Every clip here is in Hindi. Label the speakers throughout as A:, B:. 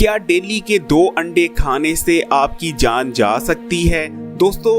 A: क्या डेली के 2 अंडे खाने से आपकी जान जा सकती है? दोस्तों,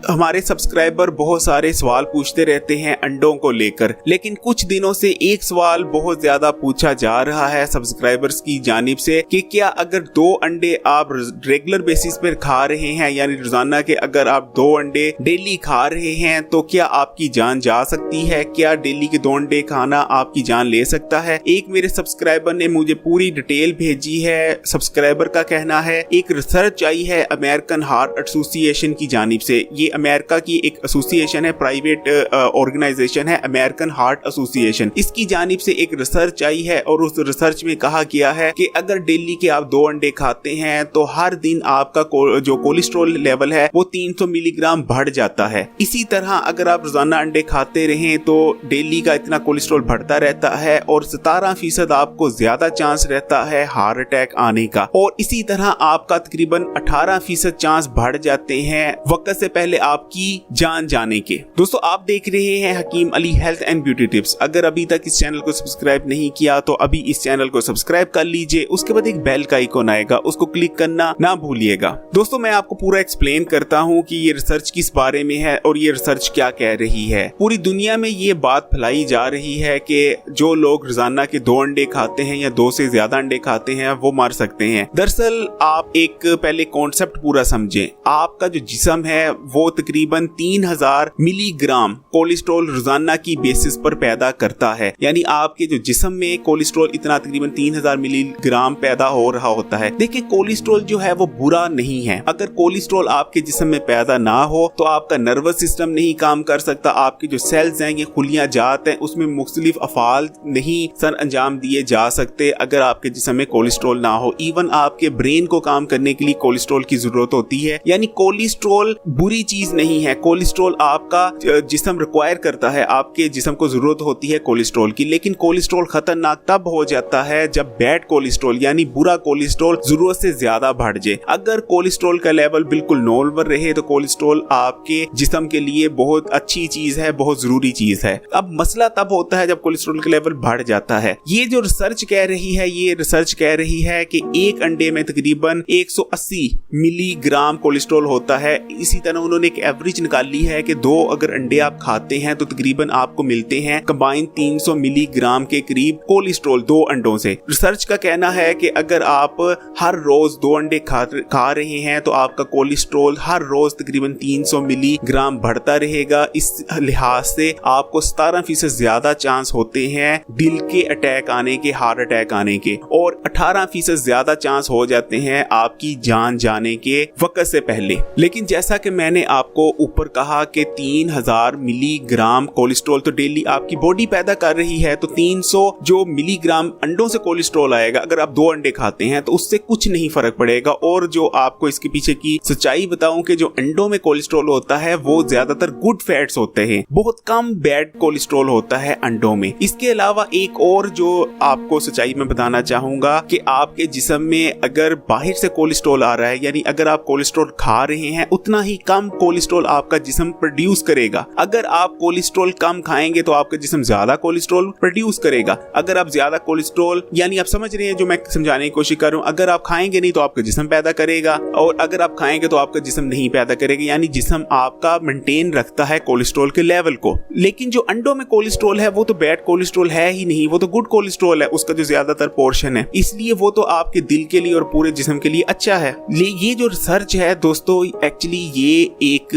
A: हमारे सब्सक्राइबर बहुत सारे सवाल पूछते रहते हैं अंडों को लेकर, लेकिन कुछ दिनों से एक सवाल बहुत ज्यादा पूछा जा रहा है सब्सक्राइबर्स की जानिब से कि क्या अगर 2 अंडे आप रेगुलर बेसिस पर खा रहे हैं, यानी रोजाना के अगर आप 2 अंडे डेली खा रहे हैं तो क्या आपकी जान जा सकती है? क्या डेली के 2 अंडे खाना आपकी जान ले सकता है? एक मेरे सब्सक्राइबर ने मुझे पूरी डिटेल भेजी है। सब्सक्राइबर का कहना है एक रिसर्च आई है अमेरिकन हार्ट एसोसिएशन की जानिब से। ये अमेरिका की एक एसोसिएशन है, प्राइवेट ऑर्गेनाइजेशन है, अमेरिकन हार्ट एसोसिएशन। इसकी जानिब से एक रिसर्च आई है और उस रिसर्च में कहा गया है कि अगर डेली के आप 2 अंडे खाते हैं तो हर दिन आपका जो कोलेस्ट्रॉल लेवल है वो 300 मिलीग्राम बढ़ जाता है। इसी तरह अगर आप रोजाना अंडे खाते रहें तो डेली का इतना कोलेस्ट्रॉल बढ़ता रहता है और 17% आपको ज्यादा चांस रहता है हार्ट अटैक आने का, और इसी तरह आपका तकरीबन 18% चांस बढ़ जाते हैं वक्त से पहले आपकी जान जाने के। दोस्तों, आप देख रहे हैं Hakim Ali health and beauty tips. अगर अभी तक इस चैनल को सब्सक्राइब नहीं किया तो अभी इस चैनल को सब्सक्राइब कर लीजिए। उसके बाद एक बेल का आइकॉन आएगा, उसको क्लिक करना ना भूलिएगा। दोस्तों, मैं आपको पूरा एक्सप्लेन करता हूँ कि ये रिसर्च किस बारे में है और ये रिसर्च क्या कह रही है। पूरी दुनिया में ये बात फैलाई जा रही है कि जो लोग रोजाना के 2 अंडे खाते हैं या 2 से ज्यादा अंडे खाते हैं वो मर सकते हैं। दरअसल आप एक पहले कॉन्सेप्ट पूरा समझें। आपका जो जिस्म है वो तकरीबन 3000 मिलीग्राम कोलेस्ट्रॉल रोजाना की बेसिस पर पैदा करता है, यानी आपके जो जिस्म में कोलेस्ट्रॉल इतना तकरीबन 3000 मिलीग्राम पैदा हो रहा होता है। देखिए, कोलेस्ट्रॉल जो है वो बुरा नहीं है। अगर कोलेस्ट्रॉल आपके जिस्म में पैदा ना हो तो आपका नर्वस सिस्टम नहीं काम कर सकता, आपके जो सेल्स हैं ये खुलियां जात हैं, उसमें मुख्तलिफ अफाल नहीं सर अंजाम दिए जा सकते अगर आपके जिस्म में कोलेस्ट्रॉल ना हो। इवन आपके ब्रेन को काम करने के लिए कोलेस्ट्रॉल की जरूरत होती है, यानी कोलेस्ट्रॉल बुरी चीज नहीं है। कोलेस्ट्रॉल आपका जिस्म रिक्वायर करता है, आपके जिस्म को जरूरत होती है कोलेस्ट्रॉल की। लेकिन कोलेस्ट्रॉल खतरनाक तब हो जाता है जब बैड कोलेस्ट्रॉल यानी बुरा कोलेस्ट्रॉल जरूरत से ज्यादा बढ़ जाए। अगर कोलेस्ट्रॉल का लेवल बिल्कुल नॉर्मल रहे तो कोलेस्ट्रॉल आपके जिस्म के लिए बहुत अच्छी चीज है, बहुत जरूरी चीज है। अब मसला तब होता है जब कोलेस्ट्रॉल का लेवल बढ़ जाता है। ये जो रिसर्च कह रही है, ये रिसर्च कह रही है कि एक अंडे में तकरीबन 180 मिलीग्राम कोलेस्ट्रॉल होता है। इसी तरह उन्होंने एक एवरेज निकाली है कि 2 अगर अंडे आप खाते हैं तो तकरीबन आपको मिलते हैं कंबाइन 300 मिलीग्राम के करीब कोलेस्ट्रॉल 2 अंडों से। रिसर्च का कहना है कि अगर आप हर रोज 2 अंडे खा रहे हैं तो आपका कोलेस्ट्रॉल हर रोज तकरीबन 300 मिलीग्राम बढ़ता रहेगा। इस लिहाज से आपको 17% ज्यादा चांस होते हैं दिल के अटैक आने के, हार्ट अटैक आने के, और 18% ज्यादा चांस हो जाते हैं आपकी जान जाने के वक्त से पहले। लेकिन जैसा कि मैंने आपको ऊपर कहा कि 3000 मिलीग्राम कोलेस्ट्रॉल तो डेली आपकी बॉडी पैदा कर रही है, तो 300 जो मिलीग्राम अंडों से कोलेस्ट्रॉल आएगा अगर आप 2 अंडे खाते हैं तो उससे कुछ नहीं फर्क पड़ेगा। और जो आपको इसके पीछे की सच्चाई बताऊं कि जो अंडों में कोलेस्ट्रॉल होता है वो ज्यादातर गुड फैट्स होते हैं, बहुत कम बैड कोलेस्ट्रॉल होता है अंडों में। इसके अलावा एक और जो आपको सच्चाई में बताना चाहूंगा कि आपके जिस्म में अगर बाहर से कोलेस्ट्रॉल आ रहा है, यानी अगर आप कोलेस्ट्रॉल खा रहे हैं उतना ही कम कोलेस्ट्रॉल आपका जिस्म प्रोड्यूस करेगा। अगर आप कोलेस्ट्रॉल कम खाएंगे तो आपका जिस्म ज्यादा कोलेस्ट्रॉल प्रोड्यूस करेगा। अगर आप ज्यादा कोलेस्ट्रॉल, यानी आप समझ रहे हैं जो मैं समझाने की कोशिश कर रहा हूं, अगर आप खाएंगे नहीं तो आपका जिस्म पैदा करेगा, और अगर आप खाएंगे तो आपका जिस्म नहीं पैदा करेगा, यानी जिस्म आपका मेंटेन रखता है कोलेस्ट्रॉल के लेवल को। लेकिन जो अंडों में कोलेस्ट्रॉल है वो तो बैड कोलेस्ट्रॉल है ही नहीं, वो तो गुड कोलेस्ट्रॉल है, उसका जो ज्यादातर पोर्शन है, इसलिए वो तो आपके दिल के लिए और पूरे जिस्म के लिए अच्छा है। ये जो रिसर्च है दोस्तों, एक्चुअली ये एक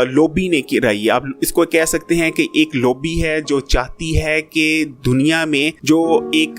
A: लॉबी ने कराई है। आप इसको कह सकते हैं कि एक लॉबी है जो चाहती है कि दुनिया में जो एक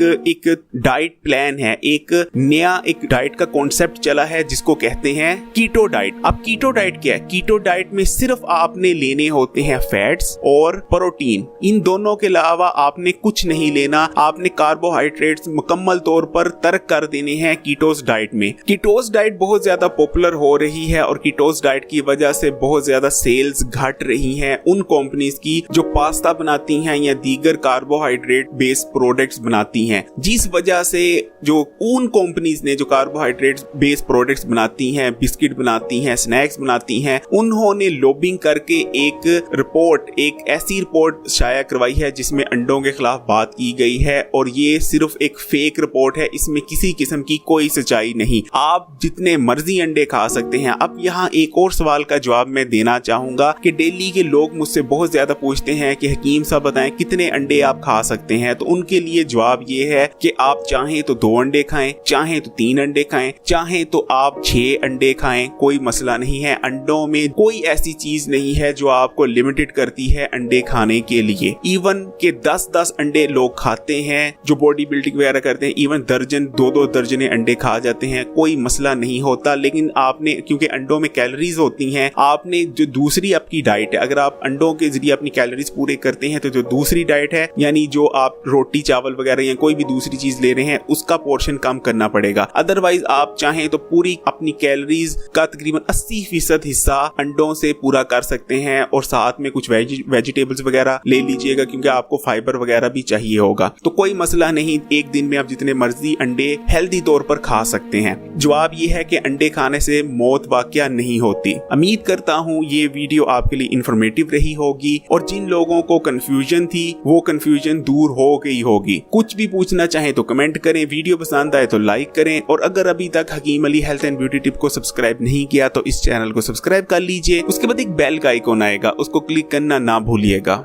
A: डाइट प्लान है, एक नया एक डाइट का कॉन्सेप्ट चला है जिसको कहते हैं कीटो डाइट। अब कीटो डाइट क्या है? कीटो डाइट में सिर्फ आपने लेने होते हैं फैट्स और प्रोटीन, इन दोनों के अलावा आपने कुछ नहीं लेना। आपने कार्बोहाइड्रेट्स मुकम्मल तौर पर तर्क कर देने हैं कीटोस डाइट में। कीटोस डाइट बहुत ज्यादा पॉपुलर हो रही है और कीटोस डाइट की वजह से बहुत ज्यादा सेल्स घट रही हैं उन कंपनीज की जो पास्ता बनाती हैं या दीगर कार्बोहाइड्रेट बेस्ड प्रोडक्ट्स बनाती हैं, जिस वजह से जो उन कंपनीज ने जो कार्बोहाइड्रेट बेस्ड प्रोडक्ट्स बनाती हैं, बिस्किट बनाती हैं, स्नैक्स बनाती हैं, उन्होंने लॉबिंग करके एक ऐसी रिपोर्ट शाया करवाई है जिसमें अंडों के खिलाफ बात की गई है, और ये सिर्फ एक फेक रिपोर्ट है, इसमें किसी किस्म की कोई सच्चाई नहीं। आप जितने मर्जी अंडे खा सकते हैं। अब यहाँ एक और सवाल का जवाब मैं देना चाहूंगा कि दिल्ली के लोग मुझसे बहुत ज्यादा पूछते हैं कि हकीम साहब बताएं कितने अंडे आप खा सकते हैं, तो उनके लिए जवाब ये है कि आप चाहें तो 2 अंडे खाएं, चाहें तो 3 अंडे खाएं, चाहें तो आप 6 अंडे खाएं, कोई मसला नहीं है। अंडों में कोई ऐसी चीज नहीं है जो आपको लिमिटेड करती है अंडे खाने के लिए। इवन के 10-10 अंडे लोग खाते हैं जो बॉडी बिल्डिंग वगैरह करते हैं, इवन दर्जन 2-2 दर्जने अंडे खा जाते हैं, कोई मसला नहीं होता। लेकिन आपने, क्योंकि अंडों में कैलोरीज होती हैं, आपने जो दूसरी आपकी डाइट है, अगर आप अंडों के जरिए अपनी कैलोरीज पूरे करते हैं तो जो दूसरी डाइट है, यानी जो आप रोटी चावल वगैरह या कोई भी दूसरी चीज ले रहे हैं, उसका पोर्शन कम करना पड़ेगा। अदरवाइज आप चाहें तो पूरी अपनी कैलोरीज का तकरीबन 80% हिस्सा अंडों से पूरा कर सकते हैं, और साथ में कुछ वेजिटेबल्स वगैरह ले लीजिएगा क्योंकि आपको फाइबर वगैरह भी चाहिए होगा। तो कोई मसला नहीं, एक दिन में आप जितने मर्जी अंडे हेल्दी तौर पर खा सकते हैं। जवाब ये है कि अंडे खाने से मौत वाकया नहीं होती। उम्मीद करता हूँ ये वीडियो आपके लिए इंफॉर्मेटिव रही होगी, और जिन लोगों को कंफ्यूजन थी वो कंफ्यूजन दूर हो गई होगी। कुछ भी पूछना चाहें तो कमेंट करें, वीडियो पसंद आए तो लाइक करें, और अगर अभी तक Hakim Ali health and beauty tip को सब्सक्राइब नहीं किया तो इस चैनल को सब्सक्राइब कर लीजिए। उसके बाद एक बेल का आइकॉन आएगा, उसको क्लिक करना ना भूलिएगा।